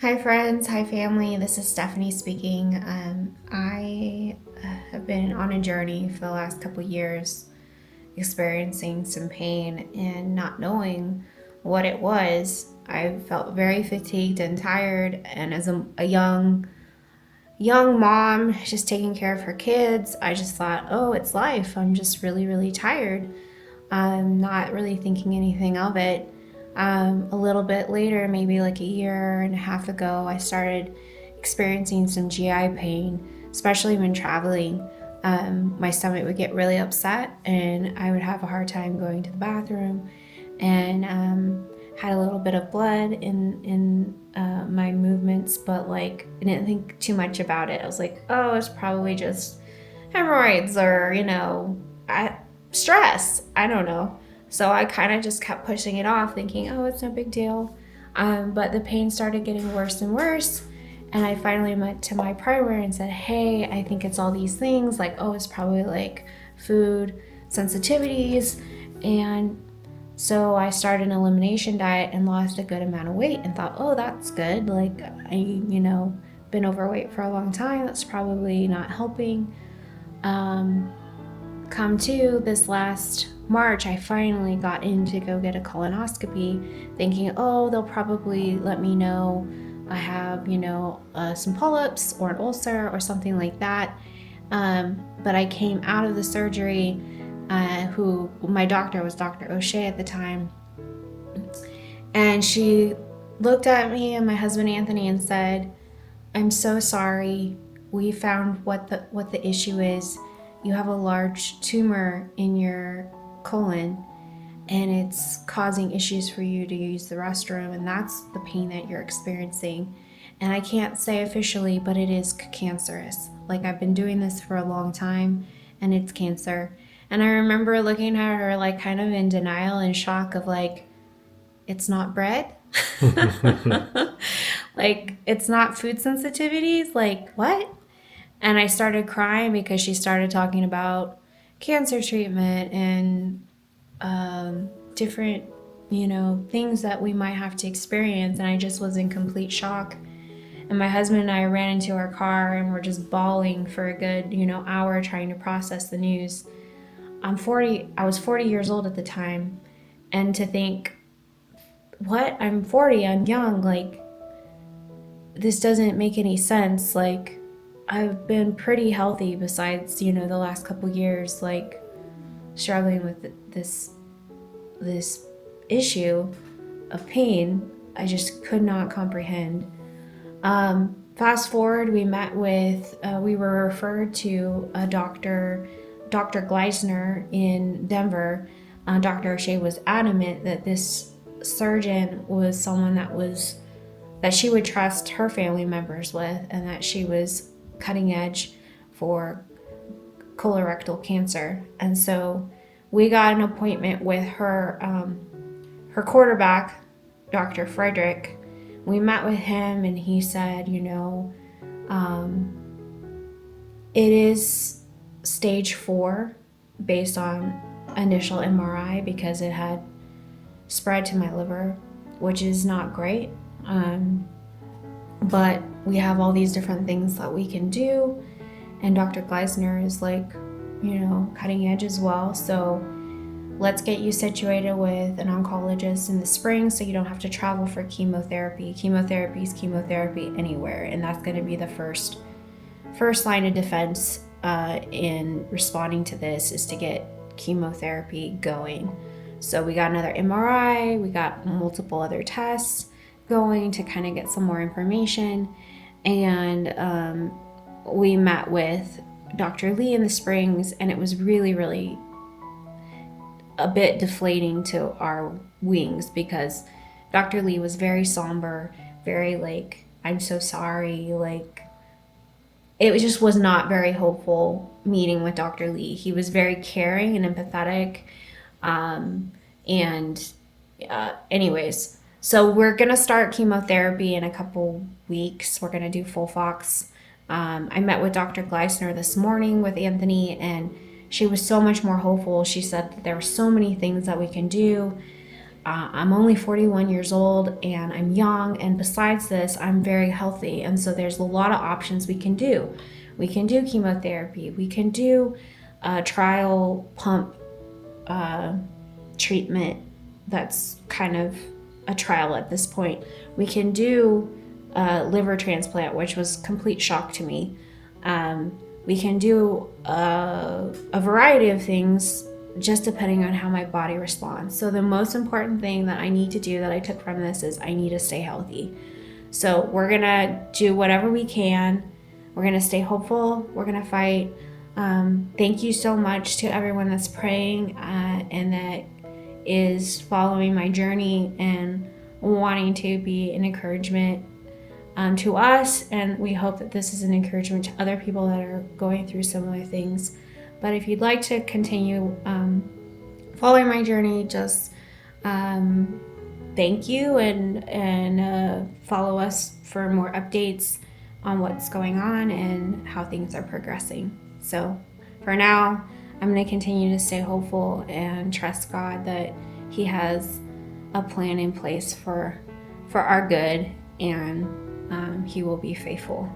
Hi, friends. Hi, family. This is Stephanie speaking. I have been on a journey for the last couple years, experiencing some pain and not knowing what it was. I felt very fatigued and tired, and as a young mom, just taking care of her kids, I just thought, oh, it's life. I'm just really, really tired. I'm not really thinking anything of it. A little bit later, maybe like a year and a half ago, I started experiencing some GI pain, especially when traveling. My stomach would get really upset and I would have a hard time going to the bathroom, and had a little bit of blood in my movements, but like I didn't think too much about it. I was like, oh, it's probably just hemorrhoids or stress. I don't know. So I kind of just kept pushing it off, thinking, oh, it's no big deal. But the pain started getting worse and worse. And I finally went to my primary and said, hey, I think it's all these things. Like, oh, it's probably like food sensitivities. And so I started an elimination diet and lost a good amount of weight and thought, oh, that's good. Like, been overweight for a long time. That's probably not helping. Um, Come to this last March, I finally got in to go get a colonoscopy, thinking, oh, they'll probably let me know I have, some polyps or an ulcer or something like that. But I came out of the surgery, who my doctor was Dr. O'Shea at the time, and she looked at me and my husband Anthony and said, I'm so sorry. We found what the issue is. You have a large tumor in your colon and it's causing issues for you to use the restroom, and that's the pain that you're experiencing. And I can't say officially, but it is cancerous. Like, I've been doing this for a long time and it's cancer. And I remember looking at her like kind of in denial and shock of like, it's not bread. Like, it's not food sensitivities. Like, what? And I started crying because she started talking about cancer treatment and different, things that we might have to experience. And I just was in complete shock. And my husband and I ran into our car and we're just bawling for a good, hour trying to process the news. I was 40 years old at the time. And to think, what? I'm 40, I'm young. Like, this doesn't make any sense. Like, I've been pretty healthy besides, the last couple years, like struggling with this issue of pain. I just could not comprehend. Fast forward, we were referred to a doctor, Dr. Gleisner in Denver. Dr. O'Shea was adamant that this surgeon was someone that she would trust her family members with, and that she was cutting edge for colorectal cancer. And so we got an appointment with her quarterback, Dr. Frederick. We met with him and he said, it is stage 4 based on initial MRI because it had spread to my liver, which is not great. But we have all these different things that we can do. And Dr. Gleisner is like, cutting edge as well. So let's get you situated with an oncologist in the spring so you don't have to travel for chemotherapy. Chemotherapy is chemotherapy anywhere. And that's going to be the first line of defense in responding to this, is to get chemotherapy going. So we got another MRI, we got multiple other tests going to kind of get some more information. And we met with Dr. Lee in the Springs, and it was really, really a bit deflating to our wings because Dr. Lee was very somber, very like, I'm so sorry. Like, it just was not very hopeful meeting with Dr. Lee. He was very caring and empathetic. Anyways, so we're going to start chemotherapy in a couple weeks. We're going to do FOLFOX. I met with Dr. Gleisner this morning with Anthony, and she was so much more hopeful. She said that there were so many things that we can do. I'm only 41 years old and I'm young, and besides this, I'm very healthy. And so there's a lot of options we can do. We can do chemotherapy, we can do a trial pump treatment that's kind of a trial at this point. We can do a liver transplant, which was complete shock to me. We can do a variety of things just depending on how my body responds. So the most important thing that I need to do that I took from this is I need to stay healthy. So we're gonna do whatever we can. We're gonna stay hopeful. We're gonna fight. Thank you so much to everyone that's praying and that is following my journey and wanting to be an encouragement to us. And we hope that this is an encouragement to other people that are going through similar things. But if you'd like to continue following my journey, just thank you and follow us for more updates on what's going on and how things are progressing. So for now, I'm going to continue to stay hopeful and trust God that He has a plan in place for our good, and He will be faithful.